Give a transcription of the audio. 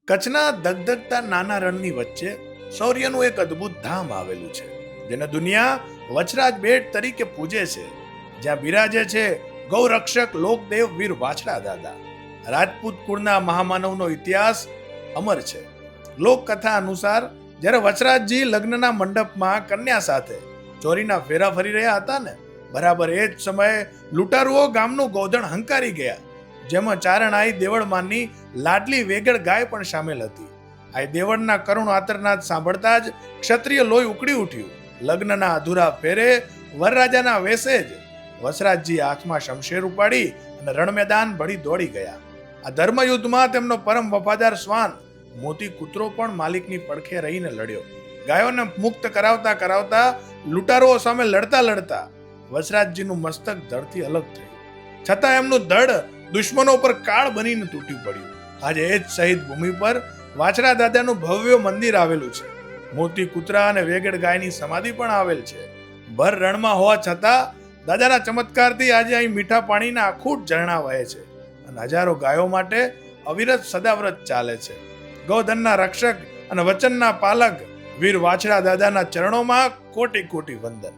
કચ્છના ધગધગતા નાના રણની વચ્ચે શૌર્યનું એક અદ્ભુત ધામ આવેલું છે, જેને દુનિયા વચરાજ બેટ તરીકે પૂજે છે. જ્યાં બિરાજે છે ગૌરક્ષક લોકદેવ વીર વાછડા દાદા. રાજપૂત કુળના મહામાનવનો ઇતિહાસ અમર છે. લોકકથા અનુસાર જ્યારે વચરાજજી લગ્નના મંડપમાં કન્યા સાથે ચોરીના ફેરા ફરી રહ્યા હતા ને, બરાબર એ જ સમયે લૂંટારુઓ ગામનું ગોધણ હંકારી ગયા, જેમાં ચારણાઈ દેવળમાંની લાડલી વેગળ ગાય પણ સામેલ હતી. આ દેવળના કરુણ આતરનાદ સાંભળતા જ ક્ષત્રિય લોહી ઉકળી ઉઠ્યું. લગ્નના અધૂરા ફેરે વરરાજાના વેશે જ વસરાજજી હાથમાં શમશેર ઉપાડી અને રણમેદાન ભળી દોડી ગયા. આ ધર્મયુદ્ધમાં તેમનો પરમ વફાદાર શ્વાન મોતી કૂતરો પણ માલિકની પડખે રહીને લડ્યો. ગાયોને મુક્ત કરાવતા કરાવતા લૂંટારુઓ સામે લડતા લડતા વસરાજજીનું મસ્તક ધડથી અલગ થયું, છતાં એમનું ધડ દુશ્મનો પર કાળ બનીને તૂટી પડ્યું. આજે એ જ શહીદ ભૂમિ પર વાછડા દાદાનું ભવ્ય મંદિર આવેલું છે. મોતી કૂતરા અને વેગડ ગાયની સમાધિ પણ આવેલ છે. ભર રણમાં હોવા છતાં દાદાના ચમત્કારથી આજે અહીં મીઠા પાણીના અખૂટ ઝરણા વહે છે અને હજારો ગાયો માટે અવિરત સદાવ્રત ચાલે છે. ગૌધનના રક્ષક અને વચનના પાલક વીર વાછડા દાદાના ચરણોમાં કોટી કોટી વંદન.